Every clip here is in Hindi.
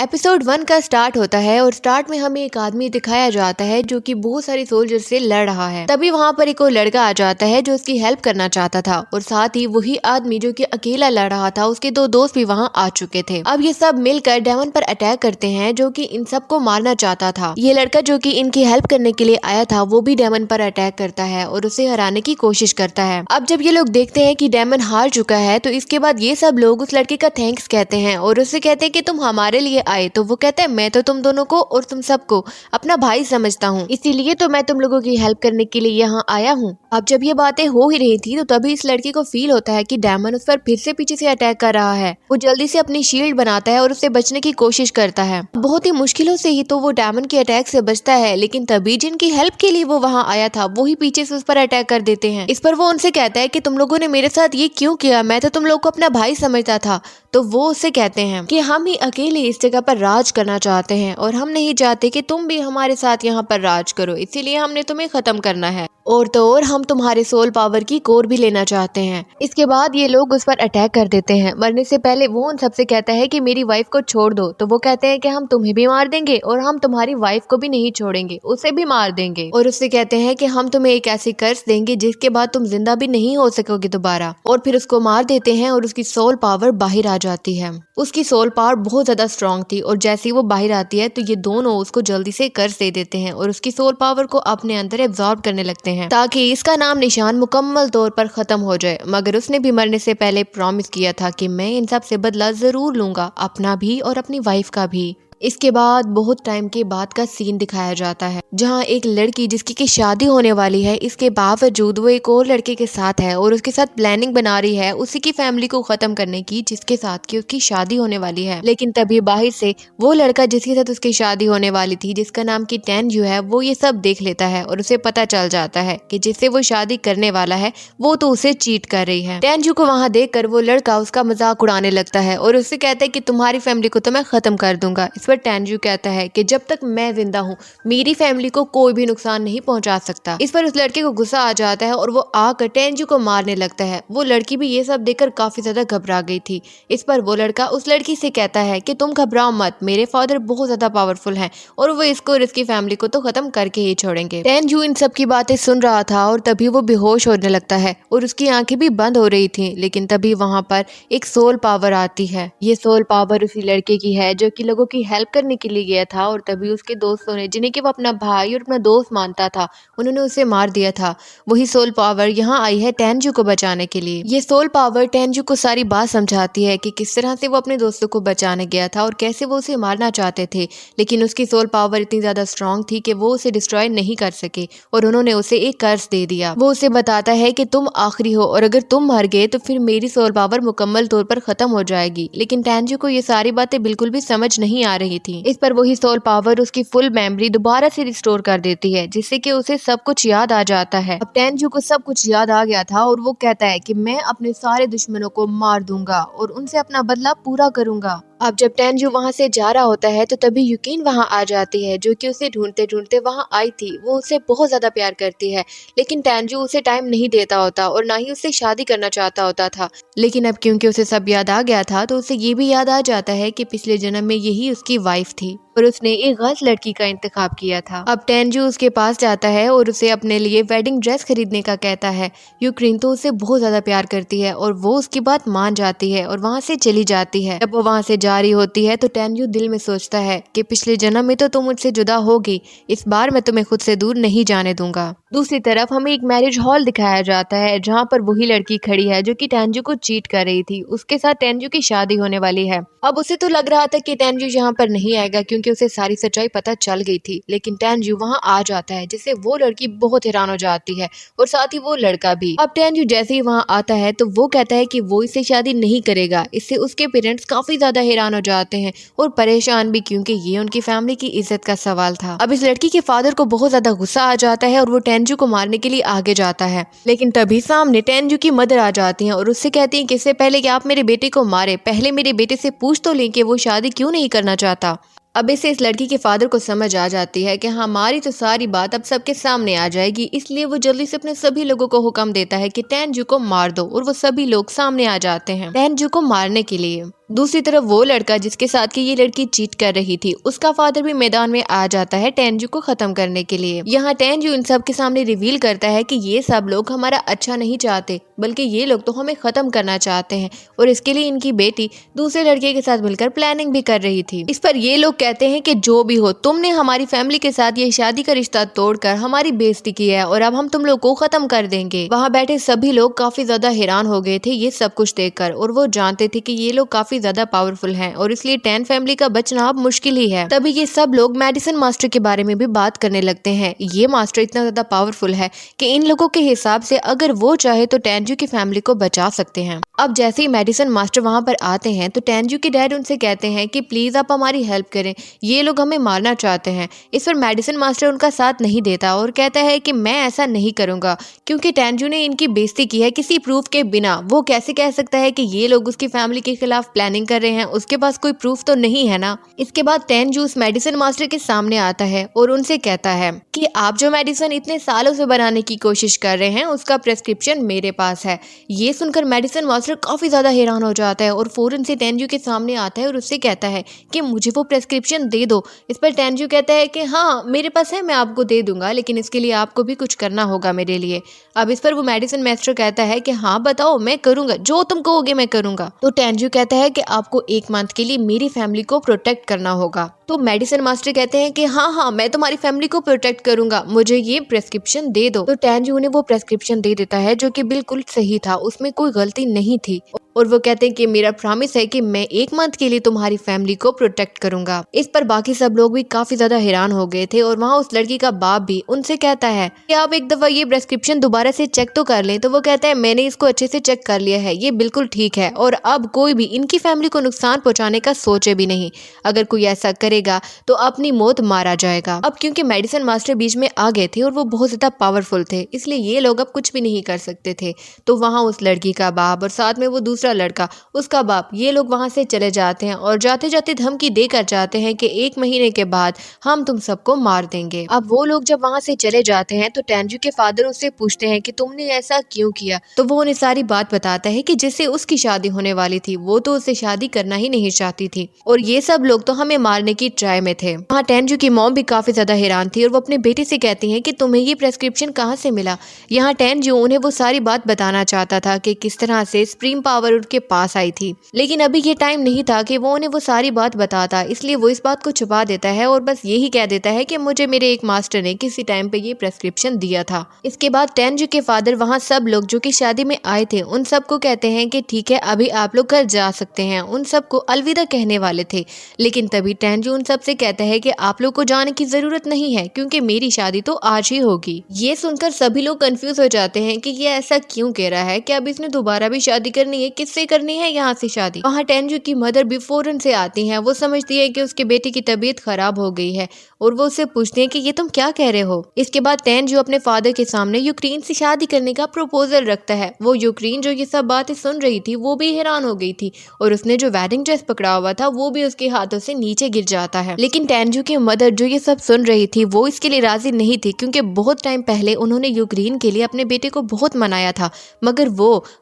एपिसोड 1 का स्टार्ट होता है और स्टार्ट में हमें एक आदमी दिखाया जाता है जो कि बहुत सारे सोल्जर से लड़ रहा है। तभी वहाँ पर एक और लड़का आ जाता है जो उसकी हेल्प करना चाहता था और साथ ही वही आदमी जो कि अकेला लड़ रहा था उसके दो दोस्त भी वहाँ आ चुके थे। अब ये सब मिलकर डेमन पर अटैक करते हैं जो कि इन सबको मारना चाहता था। ये लड़का जो कि इनकी हेल्प करने के लिए आया था वो भी डेमन पर अटैक करता है और उसे हराने की कोशिश करता है। अब जब ये लोग देखते हैं कि डेमन हार चुका है तो इसके बाद ये सब लोग उस लड़के का थैंक्स कहते हैं और उससे कहते हैं कि तुम हमारे लिए आए। तो वो कहता है मैं तो तुम दोनों को और तुम सबको अपना भाई समझता हूँ, इसीलिए तो मैं तुम लोगों की हेल्प करने के लिए यहाँ आया हूँ। अब जब ये बातें हो ही रही थी तो तभी इस लड़के को फील होता है कि डेमन उस पर फिर से पीछे से अटैक कर रहा है। वो जल्दी से अपनी शील्ड बनाता है और उससे बचने की कोशिश करता है। बहुत ही मुश्किलों से ही तो वो डेमन के अटैक से बचता है, लेकिन तभी जिनकी हेल्प के लिए वो वहाँ आया था वो ही पीछे से उस पर अटैक कर देते हैं। इस पर वो उनसे कहता है कि तुम लोगों ने मेरे साथ ये क्यों किया, मैं तो तुम लोग को अपना भाई समझता था। तो वो उससे कहते हैं कि हम ही अकेले इस जगह पर राज करना चाहते हैं और हम नहीं चाहते कि तुम भी हमारे साथ यहाँ पर राज करो, इसीलिए हमने तुम्हें खत्म करना है। और तो और हम तुम्हारे सोल पावर की कोर भी लेना चाहते हैं। इसके बाद ये लोग उस पर अटैक कर देते हैं। मरने से पहले वो उन सबसे कहता है कि मेरी वाइफ को छोड़ दो। तो वो कहते हैं कि हम तुम्हें भी मार देंगे और हम तुम्हारी वाइफ को भी नहीं छोड़ेंगे, उसे भी मार देंगे। और उससे कहते हैं कि हम तुम्हें एक ऐसी कर्स देंगे जिसके बाद तुम जिंदा भी नहीं हो सकोगे दोबारा। और फिर उसको मार देते हैं और उसकी सोल पावर बाहर आ जाती है। उसकी सोल पावर बहुत ज्यादा स्ट्रांग थी और जैसे ही वो बाहर आती है तो ये दोनों उसको जल्दी से कर्स दे देते हैं और उसकी सोल पावर को अपने अंदर एब्जॉर्ब करने लगते हैं ताकि इसका नाम निशान मुकम्मल तौर पर खत्म हो जाए। मगर उसने भी मरने से पहले प्रॉमिस किया था कि मैं इन सब से बदला जरूर लूंगा, अपना भी और अपनी वाइफ का भी। इसके बाद बहुत टाइम के बाद का सीन दिखाया जाता है जहां एक लड़की जिसकी की शादी होने वाली है, इसके बावजूद वो एक और लड़के के साथ है और उसके साथ प्लानिंग बना रही है उसी की फैमिली को खत्म करने की जिसके साथ की उसकी शादी होने वाली है। लेकिन तभी बाहर से वो लड़का जिसके साथ उसकी शादी होने वाली थी, जिसका नाम की टेंजू है, वो ये सब देख लेता है और उसे पता चल जाता है कि जिससे वो शादी करने वाला है वो तो उसे चीट कर रही है। टेंजू को वहाँ देख कर वो लड़का उसका मजाक उड़ाने लगता है और उससे कहता है कि तुम्हारी फैमिली को तो मैं खत्म कर दूंगा। इस पर टेंजू कहता है कि जब तक मैं जिंदा हूँ मेरी फैमिली को कोई भी नुकसान नहीं पहुंचा सकता। इस पर उस लड़के को गुस्सा आ जाता है और वो आकर टेंजू को मारने लगता है। वो लड़की भी ये सब देखकर काफी ज्यादा घबरा गई थी। इस पर वो लड़का उस लड़की से कहता है कि तुम घबराओ मत, मेरे फादर बहुत ज्यादा पावरफुल हैं और वो इसको और इसकी फैमिली को तो खत्म करके ही छोड़ेंगे। टेंजू इन सब की बातें सुन रहा था और तभी वो बेहोश होने लगता है और उसकी आंखें भी बंद हो रही थी। लेकिन तभी वहां पर एक सोल पावर आती है। ये सोल पावर उसी लड़के की है जो कि लोगों की हेल्प करने के लिए गया था और तभी उसके दोस्तों ने, जिन्हें कि वो अपना भाई और अपना दोस्त मानता था, उन्होंने उसे मार दिया था। वही सोल पावर यहाँ आई है टेंजू को बचाने के लिए। ये सोल पावर टेंजू को सारी बात समझाती है कि किस तरह से वो अपने दोस्तों को बचाने गया था और कैसे वो उसे मारना चाहते थे, लेकिन उसकी सोल पावर इतनी ज्यादा स्ट्रांग थी कि वो उसे डिस्ट्रॉय नहीं कर सके और उन्होंने उसे एक कर्स दे दिया। वो उसे बताता है कि तुम आखिरी हो और अगर तुम मर गए तो फिर मेरी सोल पावर मुकम्मल तौर पर खत्म हो जाएगी। लेकिन टेंजू को ये सारी बातें बिल्कुल भी समझ नहीं आ रही थी। इस पर वही सोल पावर उसकी फुल मेमोरी दोबारा से रिस्टोर कर देती है जिससे कि उसे सब कुछ याद आ जाता है। अब टेंजू को सब कुछ याद आ गया था और वो कहता है कि मैं अपने सारे दुश्मनों को मार दूंगा और उनसे अपना बदला पूरा करूंगा। अब जब टेंजू वहाँ से जा रहा होता है तो तभी युकिन वहाँ आ जाती है जो कि उसे ढूंढते ढूंढते वहाँ आई थी। वो उसे बहुत ज्यादा प्यार करती है लेकिन टेंजू उसे टाइम नहीं देता होता और ना ही उससे शादी करना चाहता होता था। लेकिन अब क्योंकि उसे सब याद आ गया था तो उसे ये भी याद आ जाता है कि पिछले जन्म में यही उसकी वाइफ थी और उसने एक गलत लड़की का इंतखाब किया था। अब टेंजू उसके पास जाता है और उसे अपने लिए वेडिंग ड्रेस खरीदने का कहता है। यूक्रेन तो उसे बहुत ज्यादा प्यार करती है और वो उसकी बात मान जाती है और वहाँ से चली जाती है। जब वो वहाँ से जा रही होती है तो टेंजू दिल में सोचता है कि पिछले जन्म में तो तुम मुझसे जुदा होगी, इस बार मैं तुम्हें खुद से दूर नहीं जाने दूंगा। दूसरी तरफ हमें एक मैरिज हॉल दिखाया जाता है जहाँ पर वही लड़की खड़ी है जो कि टेंजू को चीट कर रही थी। उसके साथ टेंजू की शादी होने वाली है। अब उसे तो लग रहा था कि टेंजू यहाँ पर नहीं आएगा क्योंकि उसे सारी सच्चाई पता चल गई थी, लेकिन टेंजू वहाँ आ जाता है जिससे वो लड़की बहुत हैरान हो जाती है और साथ ही वो लड़का भी। अब टेंजू जैसे ही वहाँ आता है तो वो कहता है कि वो इससे शादी नहीं करेगा। इससे उसके पेरेंट्स काफी ज्यादा हैरान हो जाते हैं और परेशान भी क्योंकि ये उनकी फैमिली की इज्जत का सवाल था। अब इस लड़की के फादर को बहुत ज्यादा गुस्सा आ जाता है और वो टेंजू को मारने के लिए आगे जाता है। लेकिन तभी सामने टेंजू की मदर आ जाती है और उससे कहती है कि इससे पहले कि आप मेरे बेटे को मारे, पहले मेरे बेटे से पूछ तो लें कि वो शादी क्यों नहीं करना चाहता। अब इससे इस लड़की के फादर को समझ आ जाती है कि हमारी तो सारी बात अब सबके सामने आ जाएगी, इसलिए वो जल्दी से अपने सभी लोगों को हुक्म देता है कि टेंजू को मार दो और वो सभी लोग सामने आ जाते हैं टेंजू को मारने के लिए। दूसरी तरफ वो लड़का जिसके साथ की ये लड़की चीट कर रही थी, उसका फादर भी मैदान में आ जाता है टेंजू को खत्म करने के लिए। यहाँ टेंजू इन सब के सामने रिवील करता है कि ये सब लोग हमारा अच्छा नहीं चाहते, बल्कि ये लोग तो हमें खत्म करना चाहते हैं और इसके लिए इनकी बेटी दूसरे लड़के के साथ मिलकर प्लानिंग भी कर रही थी। इस पर ये लोग कहते हैं कि जो भी हो, तुमने हमारी फैमिली के साथ ये शादी का रिश्ता तोड़कर हमारी बेइज्जती की है और अब हम तुम लोग को खत्म कर देंगे। वहाँ बैठे सभी लोग काफी ज्यादा हैरान हो गए थे ये सब कुछ देखकर, और वो जानते थे कि ये लोग काफी ज्यादा पावरफुल हैं और इसलिए टैन फैमिली का बचना अब मुश्किल ही है। तभी ये सब लोग मेडिसिन मास्टर के बारे में भी बात करने लगते हैं। ये मास्टर इतना ज्यादा पावरफुल है कि इन लोगों के हिसाब से अगर वो चाहे तो टेंजू की फैमिली को बचा सकते हैं। अब जैसे ही मेडिसिन मास्टर वहां पर आते हैं तो टेंजू के डैड उनसे कहते हैं कि प्लीज आप हमारी हेल्प करें, ये लोग हमें मारना चाहते हैं। इस पर मेडिसिन मास्टर उनका साथ नहीं देता और कहता है कि मैं ऐसा नहीं करूंगा, क्योंकि टेंजू ने इनकी बेइज्जती की है किसी प्रूफ के बिना। वो कैसे कह सकता है कि ये लोग उसकी फैमिली के खिलाफ प्लानिंग कर रहे हैं, उसके पास कोई प्रूफ तो नहीं है ना। इसके बाद टेंजू उस मेडिसिन मास्टर के सामने आता है और उनसे कहता है कि आप जो मेडिसिन इतने सालों से बनाने की कोशिश कर रहे हैं उसका प्रेस्क्रिप्शन मेरे पास है। ये सुनकर मेडिसिन मास्टर काफी ज्यादा हैरान हो जाता है और फौरन से टेंजू के सामने आता है और उससे कहता है कि मुझे वो प्रेस्क्रिप्शन दे दो। इस पर टेंजू कहता है कि हाँ मेरे पास है, मैं आपको दे दूंगा, लेकिन इसके लिए आपको भी कुछ करना होगा मेरे लिए। अब इस पर वो मेडिसिन मास्टर कहता है कि हाँ बताओ, मैं करूंगा, जो तुम कहोगे मैं करूंगा। तो टेंजू कहता है कि आपको 1 मंथ के लिए मेरी फैमिली को प्रोटेक्ट करना होगा। तो मेडिसिन मास्टर कहते हैं कि हाँ मैं तुम्हारी फैमिली को प्रोटेक्ट करूंगा, मुझे ये प्रेस्क्रिप्शन दे दो। तो टेंजू उन्हें वो प्रेस्क्रिप्शन दे देता है जो कि बिल्कुल सही था, उसमें कोई गलती नहीं थी। और वो कहते हैं कि मेरा प्रॉमिस है कि मैं 1 मंथ के लिए तुम्हारी फैमिली को प्रोटेक्ट करूंगा। इस पर बाकी सब लोग भी काफी ज्यादा हैरान हो गए थे और वहाँ उस लड़की का बाप भी उनसे कहता है कि आप एक दफा ये प्रेस्क्रिप्शन दोबारा से चेक तो कर लें। तो वो कहता है मैंने इसको अच्छे से चेक कर लिया है, ये बिल्कुल ठीक है और अब कोई भी इनकी फैमिली को नुकसान पहुंचाने का सोचे भी नहीं। अगर कोई ऐसा करेगा तो अपनी मौत मारा जाएगा। अब क्योंकि मेडिसिन मास्टर बीच में आ गए थे और वो बहुत ज्यादा पावरफुल थे, इसलिए ये लोग अब कुछ भी नहीं कर सकते थे। तो वहाँ उस लड़की का बाप और साथ में वो दूसरा लड़का, उसका बाप, ये लोग वहां से चले जाते हैं और जाते जाते धमकी देकर जाते हैं कि 1 महीने के बाद हम तुम सबको मार देंगे। अब वो लोग जब वहां से चले जाते हैं तो टेंजू के फादर उससे पूछते हैं कि तुमने ऐसा क्यों किया। तो वो उन्हें सारी बात बताता है कि जिससे उसकी शादी होने वाली थी वो तो उससे शादी करना ही नहीं चाहती थी और ये सब लोग तो हमें मारने की ट्राई में थे। वहाँ टेंजू की मॉम भी काफी ज्यादा हैरान थी और वो अपने बेटे से कहती है कि तुम्हें ये प्रेस्क्रिप्शन कहाँ से मिला। यहाँ टेंजू उन्हें वो सारी बात बताना चाहता था कि किस तरह से सुप्रीम पावर उनके पास आई थी, लेकिन अभी ये टाइम नहीं था कि वो उन्हें वो सारी बात बताता, इसलिए वो इस बात को छुपा देता है और बस यही कह देता है कि मुझे मेरे एक मास्टर ने किसी टाइम पे ये प्रेस्क्रिप्शन दिया था। इसके बाद टेंजू के फादर वहाँ सब लोग जो कि शादी में आए थे उन सबको कहते हैं कि ठीक है अभी आप लोग घर जा सकते हैं। उन सबको अलविदा कहने वाले थे, लेकिन तभी टेंजू उन सब से कहता है कि आप लोग को जाने की जरूरत नहीं है क्योंकि मेरी शादी तो आज ही होगी। ये सुनकर सभी लोग कंफ्यूज हो जाते हैं कि ये ऐसा क्यों कह रहा है कि अब इसने दोबारा भी शादी करनी है, किससे करनी है यहाँ से शादी। वहाँ टेंजू की मदर भी फौरन से आती हैं। वो समझती है कि उसके बेटे की तबीयत खराब हो गई है और वो उससे पूछती है कि ये तुम क्या कह रहे हो। इसके बाद टेंजू अपने फादर के सामने यूक्रेन से शादी करने का प्रपोजल रखता है। वो यूक्रेन जो ये सब बातें सुन रही थी वो भी हैरान हो गई थी और उसने जो वेडिंग ड्रेस पकड़ा हुआ था वो भी उसके हाथों से नीचे गिर जाता है। लेकिन टेंजू की मदर जो ये सब सुन रही थी वो इसके लिए राजी नहीं थी, क्योंकि बहुत टाइम पहले उन्होंने यूक्रेन के लिए अपने बेटे को बहुत मनाया था, मगर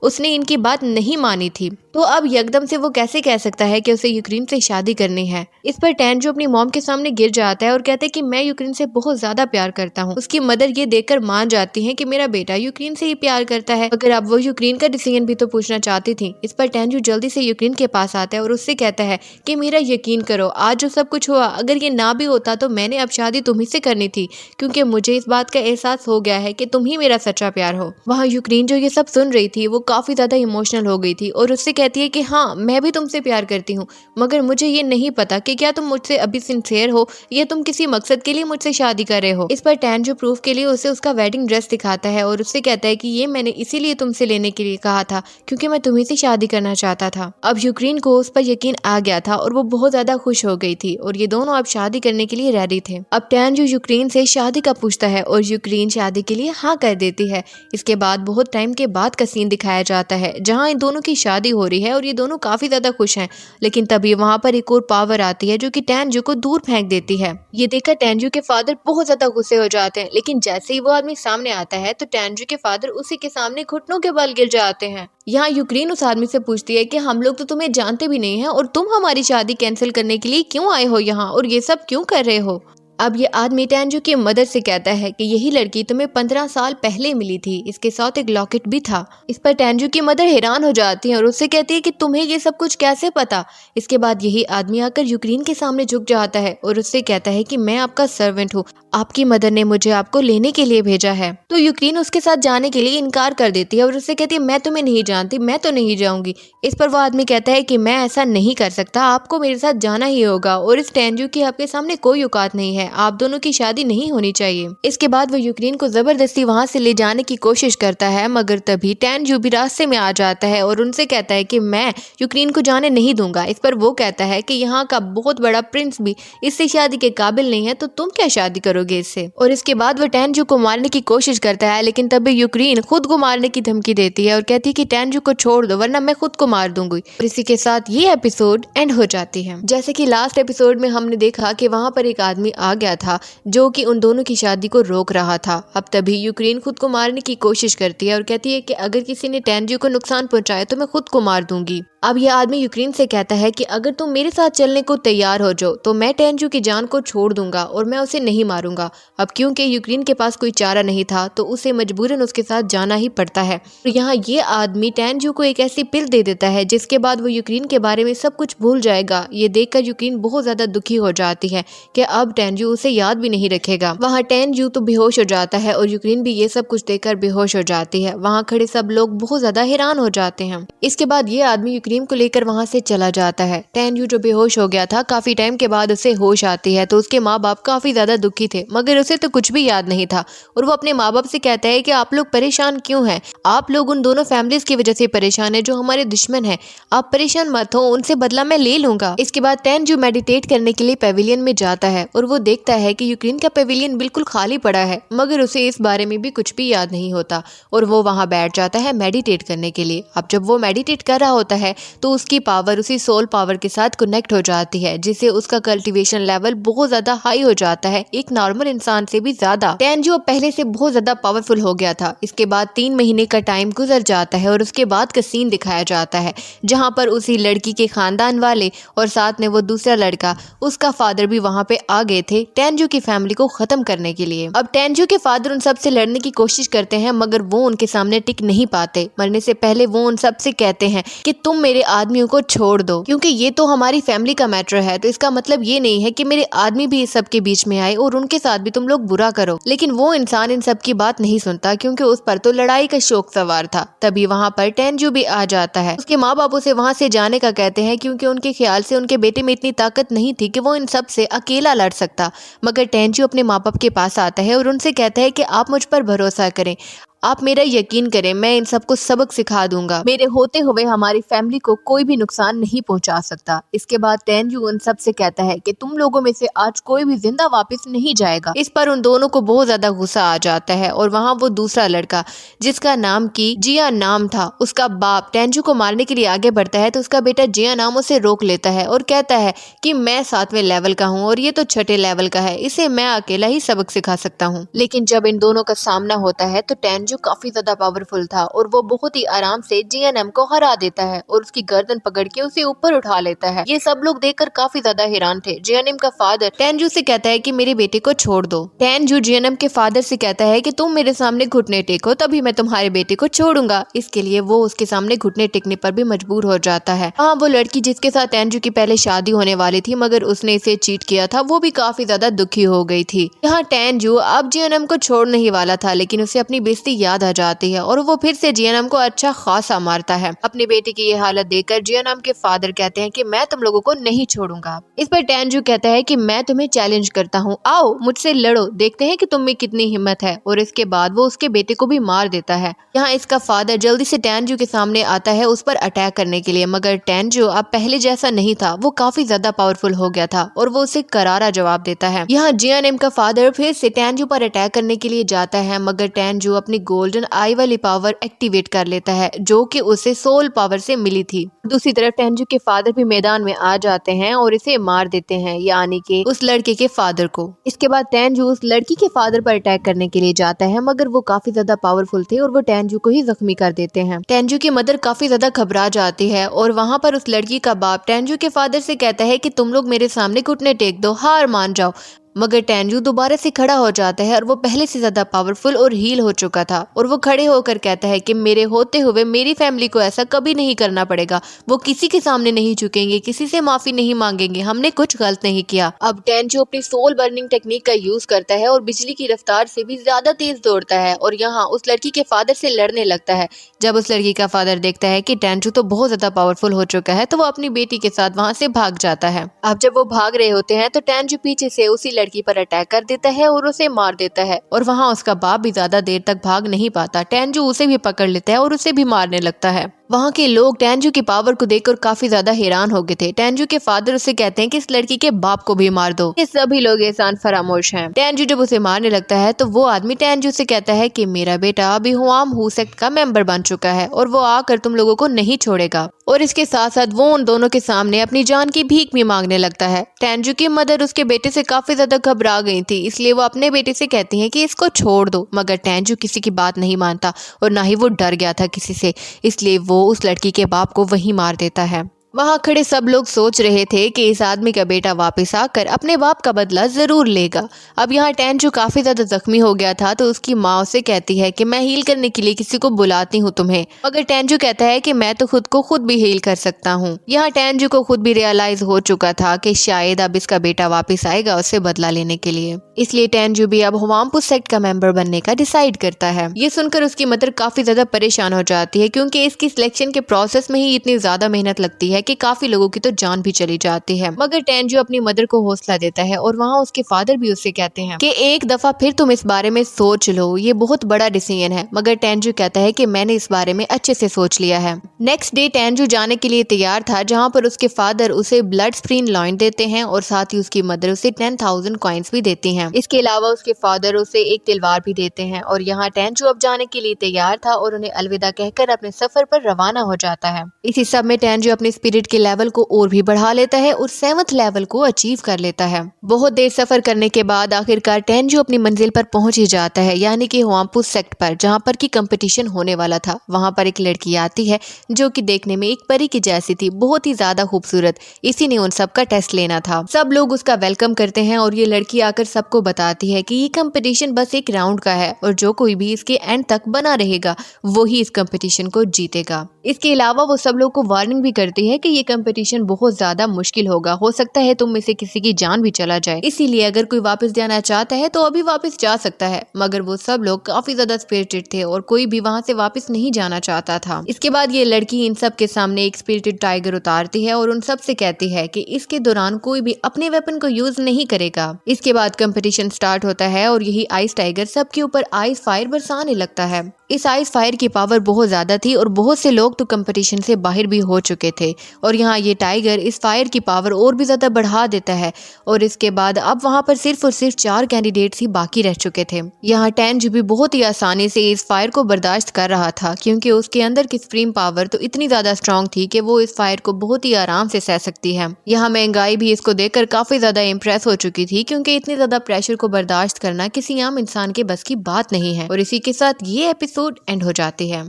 उसने इनकी बात नहीं मानी थी। तो अब एकदम से वो कैसे कह सकता है कि उसे यूक्रेन से शादी करनी है। इस पर टेंजू अपनी मॉम के सामने गिर जाता है और कहता है कि मैं यूक्रेन से बहुत ज्यादा प्यार करता हूँ। उसकी मदर ये देखकर मान जाती है कि मेरा बेटा यूक्रेन से ही प्यार करता है, अगर अब वो यूक्रेन का डिसीजन भी तो पूछना चाहती थी। इस पर टेंजू जल्दी से यूक्रेन के पास आता है और उससे कहता है कि मेरा यकीन करो, आज जो सब कुछ हुआ अगर ये ना भी होता तो मैंने अब शादी तुम्ही से करनी थी, क्योंकि मुझे इस बात का एहसास हो गया है कि तुम ही मेरा सच्चा प्यार हो। वहाँ यूक्रेन जो ये सब सुन रही थी वो काफी ज्यादा इमोशनल हो गई थी और उससे कहती है कि हाँ मैं भी तुमसे प्यार करती हूँ, मगर मुझे ये नहीं पता कि क्या तुम मुझसे अभी सिंसियर हो या तुम किसी मकसद के लिए मुझसे शादी कर रहे हो। इस पर टेंजू प्रूफ के लिए उसे उसका वेडिंग ड्रेस दिखाता है और उससे कहता है कि ये मैंने इसीलिए तुमसे लेने के लिए कहा था क्योंकि मैं तुम्ही से शादी करना चाहता था। अब यूक्रेन को उस पर यकीन आ गया था और वो बहुत ज्यादा खुश हो गई थी और ये दोनों अब शादी करने के लिए रेडी थे। अब टेंजू यूक्रेन से शादी का पूछता है और यूक्रेन शादी के लिए हाँ कर देती है। इसके बाद बहुत टाइम के बाद का सीन दिखाया जाता है जहाँ इन दोनों की शादी हो रही है और ये दोनों काफी ज्यादा खुश हैं। लेकिन तभी वहाँ पर एक और पावर आती है जो कि टैनजू को दूर फेंक देती है। ये देखकर टैनजू के फादर बहुत ज्यादा गुस्से हो जाते हैं, लेकिन जैसे ही वो आदमी सामने आता है तो टैनजू के फादर उसी के सामने घुटनों के बल गिर जाते हैं। यहाँ यूक्रेन उस आदमी से पूछती है कि हम लोग तो तुम्हें जानते भी नहीं हैं और तुम हमारी शादी कैंसिल करने के लिए क्यों आए हो यहाँ और ये सब क्यों कर रहे हो। अब ये आदमी टैनजू की मदद से कहता है कि यही लड़की तुम्हें 15 साल पहले मिली थी, इसके साथ एक लॉकेट भी था। इस पर टैनजू की मदर हैरान हो जाती है और उससे कहती है कि तुम्हें ये सब कुछ कैसे पता। इसके बाद यही आदमी आकर यूक्रेन के सामने झुक जाता है और उससे कहता है कि मैं आपका सर्वेंट हूँ, आपकी मदर ने मुझे आपको लेने के लिए भेजा है। तो यूक्रेन उसके साथ जाने के लिए इनकार कर देती है और उससे कहती है मैं तुम्हें नहीं जानती, मैं तो नहीं जाऊंगी। इस पर वो आदमी कहता है कि मैं ऐसा नहीं कर सकता, आपको मेरे साथ जाना ही होगा और इस टैनजू की आपके सामने कोई औकात नहीं है, आप दोनों की शादी नहीं होनी चाहिए। इसके बाद वो यूक्रेन को जबरदस्ती वहाँ से ले जाने की कोशिश करता है, मगर तभी टैनजू भी रास्ते में आ जाता है और उनसे कहता है कि मैं यूक्रेन को जाने नहीं दूंगा। इस पर वो कहता है कि यहाँ का बहुत बड़ा प्रिंस भी इससे शादी के काबिल नहीं है, तो तुम क्या शादी करोगे इससे। और इसके बाद वो टैनजू को मारने की कोशिश करता है, लेकिन तभी यूक्रेन खुद को मारने की धमकी देती है और कहती है कि टैनजू को छोड़ दो वरना मैं खुद को मार दूंगी। और इसी के साथ ये एपिसोड एंड हो जाती है। जैसे कि लास्ट एपिसोड में हमने देखा कि वहाँ पर एक आदमी आ गया था जो कि उन दोनों की शादी को रोक रहा था। अब तभी यूक्रेन खुद को मारने की कोशिश करती है और कहती है कि अगर किसी ने टैनजू को नुकसान पहुंचाया तो मैं खुद को मार दूंगी। अब यह आदमी यूक्रेन से कहता है कि अगर तुम मेरे साथ चलने को तैयार हो जाओ तो मैं टैनजू की जान को छोड़ दूंगा और मैं उसे नहीं मारूंगा। अब क्योंकि यूक्रेन के पास कोई चारा नहीं था तो उसे मजबूरन उसके साथ जाना ही पड़ता है। तो यहाँ ये आदमी टैनजू को एक ऐसी पिल दे देता है जिसके बाद वो यूक्रेन के बारे में सब कुछ भूल जाएगा। ये देखकर यूक्रेन बहुत ज्यादा दुखी हो जाती है कि अब टैनजू उसे याद भी नहीं रखेगा। वहाँ टैनजू तो बेहोश हो जाता है और यूक्रेन भी ये सब कुछ देखकर बेहोश हो जाती है। वहाँ खड़े सब लोग बहुत ज्यादा हैरान हो जाते हैं। इसके बाद ये आदमी यूक्रेन को लेकर वहां से चला जाता है। टैनजू जो बेहोश हो गया था, काफी टाइम के बाद उसे होश आती है तो उसके माँ बाप काफी ज्यादा दुखी थे, मगर उसे तो कुछ भी याद नहीं था और वो अपने माँ बाप से कहता है कि आप लोग परेशान क्यों हैं, आप लोग उन दोनों फैमिलीज की वजह से परेशान है जो हमारे दुश्मन है, आप परेशान मत हो, उनसे बदला मैं ले लूंगा। इसके बाद टैनजू मेडिटेट करने के लिए पेविलियन में जाता है और वो देखता है कि यूक्रेन का पेविलियन बिल्कुल खाली पड़ा है, मगर उसे इस बारे में भी कुछ भी याद नहीं होता और वो वहां बैठ जाता है मेडिटेट करने के लिए। अब जब वो मेडिटेट कर रहा होता है तो उसकी पावर उसी सोल पावर के साथ कनेक्ट हो जाती है, जिससे उसका कल्टीवेशन लेवल बहुत ज्यादा हाई हो जाता है, एक नॉर्मल इंसान से भी ज्यादा। टैनजू पहले से बहुत ज्यादा पावरफुल हो गया था। इसके बाद 3 महीने का टाइम गुजर जाता है और उसके बाद का सीन दिखाया जाता है जहां पर उसी लड़की के खानदान वाले और साथ में वो दूसरा लड़का, उसका फादर भी वहां पे आ गए थे टैनजू की फैमिली को खत्म करने के लिए। अब टैनजू के फादर उन सब से लड़ने की कोशिश करते हैं, मगर वो उनके सामने टिक नहीं पाते। मरने से पहले वो उन सब से कहते हैं कि तुम मेरे आदमियों को छोड़ दो, क्योंकि ये तो हमारी फैमिली का मैटर है, तो इसका मतलब ये नहीं है कि मेरे आदमी भी इस सब के बीच में आए और उनके साथ भी तुम लोग बुरा करो। लेकिन वो इंसान इन सब की बात नहीं सुनता क्योंकि उस पर तो लड़ाई का शौक सवार था। तभी वहाँ पर टैनजू भी आ जाता है। उसके माँ बाप उसे वहाँ से जाने का कहते हैं क्योंकि उनके ख्याल से उनके बेटे में इतनी ताकत नहीं थी कि वो इन सब से अकेला लड़ सकता। मगर टैनजू अपने माँ बाप के पास आता है और उनसे कहता है कि आप मुझ पर भरोसा करें, आप मेरा यकीन करें, मैं इन सबको सबक सिखा दूंगा, मेरे होते हुए हमारी फैमिली को कोई भी नुकसान नहीं पहुंचा सकता। इसके बाद टैनजू उन सब से कहता है कि तुम लोगों में से आज कोई भी जिंदा वापस नहीं जाएगा। इस पर उन दोनों को बहुत ज्यादा गुस्सा आ जाता है और वहाँ वो दूसरा लड़का जिसका नाम की जिया नाम था, उसका बाप टैनजू को मारने के लिए आगे बढ़ता है तो उसका बेटा जिया नाम उसे रोक लेता है और कहता है कि मैं 7वें लेवल का हूँ और ये तो 6ठे लेवल का है, इसे मैं अकेला ही सबक सिखा सकता हूँ। लेकिन जब इन दोनों का सामना होता है तो टैनजू काफी ज्यादा पावरफुल था और वो बहुत ही आराम से जीएनएम को हरा देता है और उसकी गर्दन पकड़ के उसे ऊपर उठा लेता है। ये सब लोग देखकर काफी ज्यादा हैरान थे। जीएनएम का फादर टैनजू से कहता है कि मेरे बेटे को छोड़ दो। टैनजू जीएनएम के फादर से कहता है कि तुम मेरे सामने घुटने टेको तभी मैं तुम्हारे बेटे को छोड़ूंगा। इसके लिए वो उसके सामने घुटने टेकने पर भी मजबूर हो जाता है। हाँ, वो लड़की जिसके साथ टैनजू की पहले शादी होने वाली थी मगर उसने इसे चीट किया था, वो भी काफी ज्यादा दुखी हो गई थी। यहाँ टैनजू अब जीएनएम को छोड़ने ही वाला था, लेकिन उसे अपनी बेइज्जती याद आ जाती है और वो फिर से जीएनएम को अच्छा खासा मारता है। अपने बेटे की ये हालत देखकर जीएनएम के फादर कहते हैं कि मैं तुम लोगों को नहीं छोड़ूंगा। इस पर टैनजू कहता है कि मैं तुम्हें चैलेंज करता हूँ, आओ मुझसे लड़ो, देखते हैं कि तुम में कितनी हिम्मत है। और इसके बाद वो उसके बेटे को भी मार देता है। यहाँ इसका फादर जल्दी से टैनजू के सामने आता है उस पर अटैक करने के लिए, मगर टैनजू अब पहले जैसा नहीं था, वो काफी ज्यादा पावरफुल हो गया था और वो उसे करारा जवाब देता है। यहाँ जीएनएम का फादर फिर से टैनजू पर अटैक करने के लिए जाता है, मगर टैनजू अपनी गोल्डन आई वाली पावर एक्टिवेट कर लेता है जो कि उसे सोल पावर से मिली थी। दूसरी तरफ टेंजू के फादर भी मैदान में आ जाते हैं और इसे मार देते हैं, यानी कि उस लड़के के फादर को। इसके बाद टेंजू उस लड़की के फादर पर अटैक करने के लिए जाता है, मगर वो काफी ज्यादा पावरफुल थे और वो टेंजू को ही जख्मी कर देते हैं। टेंजू की मदर काफी ज्यादा घबरा जाती है और वहाँ पर उस लड़की का बाप टेंजू के फादर से कहता है कि तुम लोग मेरे सामने घुटने टेक दो, हार मान जाओ। मगर टेंजू दोबारा से खड़ा हो जाता है और वो पहले से ज्यादा पावरफुल और हील हो चुका था और वो खड़े होकर कहता है कि मेरे होते हुए मेरी फैमिली को ऐसा कभी नहीं करना पड़ेगा। वो किसी के सामने नहीं झुकेंगे, किसी से माफी नहीं मांगेंगे, हमने कुछ गलत नहीं किया। अब टेंजू अपनी सोल बर्निंग टेक्निक का यूज करता है और बिजली की रफ्तार से भी ज्यादा तेज दौड़ता है और यहाँ उस लड़की के फादर से लड़ने लगता है। जब उस लड़की का फादर देखता है कि टेंजू तो बहुत ज्यादा पावरफुल हो चुका है तो वो अपनी बेटी के साथ वहाँ से भाग जाता है। अब जब वो भाग रहे होते हैं तो टेंजू पीछे से उसी लड़की पर अटैक कर देता है और उसे मार देता है और वहाँ उसका बाप भी ज्यादा देर तक भाग नहीं पाता। टेंजू उसे भी पकड़ लेता है और उसे भी मारने लगता है। वहाँ के लोग टेंजू की पावर को देखकर काफी ज्यादा हैरान हो गए थे। टेंजू के फादर उसे कहते हैं कि इस लड़की के बाप को भी मार दो। ये सभी लोग एहसान फरामोश हैं। टेंजू जब उसे मारने लगता है तो वो आदमी टेंजू से कहता है कि मेरा बेटा अभी हुआम हू सेक्ट का मेंबर बन चुका है और वो आकर तुम लोगों को नहीं छोड़ेगा। और इसके साथ साथ वो उन दोनों के सामने अपनी जान की भीख भी मांगने लगता है। टेंजू की मदर उसके बेटे से काफी ज्यादा घबरा गई थी, इसलिए वो अपने बेटे से कहती है कि इसको छोड़ दो, मगर टेंजू किसी की बात नहीं मानता और ना ही वो डर गया था किसी से, इसलिए वो उस लड़की के बाप को वहीं मार देता है। वहाँ खड़े सब लोग सोच रहे थे कि इस आदमी का बेटा वापस आकर अपने बाप का बदला जरूर लेगा। अब यहाँ टेंजू काफी ज्यादा जख्मी हो गया था तो उसकी माँ उसे कहती है कि मैं हील करने के लिए किसी को बुलाती हूँ तुम्हें, मगर टेंजू कहता है कि मैं तो खुद को खुद भी हील कर सकता हूँ। यहाँ टेंजू को खुद भी रियलाइज हो चुका था कि शायद अब इसका बेटा वापस आएगा उससे बदला लेने के लिए, इसलिए टेंजू भी अब हुआमपुस सेक्ट का मेंबर बनने का डिसाइड करता है। ये सुनकर उसकी मदर काफी ज्यादा परेशान हो जाती है क्योंकि इसकी सिलेक्शन के प्रोसेस में ही इतनी ज्यादा मेहनत लगती है कि काफी लोगों की तो जान भी चली जाती है। मगर टेंजू अपनी मदर को हौसला देता है और वहाँ उसके फादर भी उससे कहते हैं कि एक दफा फिर तुम इस बारे में सोच लो, ये बहुत बड़ा डिसीजन है। मगर टेंजू कहता है कि मैंने इस बारे में अच्छे से सोच लिया है। नेक्स्ट डे टेंजू जाने के लिए तैयार था, जहाँ पर उसके फादर उसे ब्लड स्प्रीन लॉइन देते हैं और साथ ही उसकी मदर उसे 10,000 कॉइन्स भी देती हैं। इसके अलावा उसके फादर उसे एक तलवार भी देते हैं और यहाँ टेंजू अब जाने के लिए तैयार था और उन्हें अलविदा कहकर अपने सफर पर रवाना हो जाता है। इसी सब में टेंजू अपने स्पिरिट के लेवल को और भी बढ़ा लेता है और 7th लेवल को अचीव कर लेता है। बहुत देर सफर करने के बाद आखिरकार टेंजू अपनी मंजिल पर पहुंच ही जाता है, यानी कि हुआमपुस सेक्ट पर, जहां पर की कंपटीशन होने वाला था। वहां पर एक लड़की आती है जो कि देखने में एक परी की जैसी थी, बहुत ही ज्यादा खूबसूरत। इसी ने उन सबका टेस्ट लेना था। सब लोग उसका वेलकम करते हैं और ये लड़की आकर सबको बताती है कि ये कंपटीशन बस एक राउंड का है और जो कोई भी इसके एंड तक बना रहेगा वो ही इस कंपटीशन को जीतेगा। इसके अलावा वो सब लोग को वार्निंग भी करती है कि ये कंपटीशन बहुत ज्यादा मुश्किल होगा, हो सकता है तुम में से किसी की जान भी चला जाए, इसीलिए अगर कोई वापस जाना चाहता है तो अभी वापस जा सकता है। मगर वो सब लोग काफी ज्यादा स्पिरिटेड थे और कोई भी वहाँ से वापस नहीं जाना चाहता था। इसके बाद ये लड़की इन सब के सामने एक स्पिरिटेड टाइगर उतारती है और उन सब से कहती है कि इसके दौरान कोई भी अपने वेपन को यूज नहीं करेगा। इसके बाद कंपटीशन स्टार्ट होता है और यही आइस टाइगर सबके ऊपर आइस फायर बरसाने लगता है। इस आइस फायर की पावर बहुत ज्यादा थी और बहुत से लोग तो कंपटीशन से बाहर भी हो चुके थे और यहाँ ये टाइगर इस फायर की पावर और भी ज्यादा बढ़ा देता है और इसके बाद अब वहाँ पर सिर्फ और सिर्फ 4 कैंडिडेट्स ही बाकी रह चुके थे। यहाँ टेंजू भी बहुत ही आसानी से इस फायर को बर्दाश्त कर रहा था क्योंकि उसके अंदर की सुप्रीम पावर तो इतनी ज्यादा स्ट्रांग थी कि वो इस फायर को बहुत ही आराम से सह सकती है। यहाँ महंगाई भी इसको देखकर काफी ज्यादा इम्प्रेस हो चुकी थी क्योंकि इतनी ज्यादा प्रेशर को बर्दाश्त करना किसी आम इंसान के बस की बात नहीं है। और इसी के साथ ये एपिसोड एंड हो जाती है।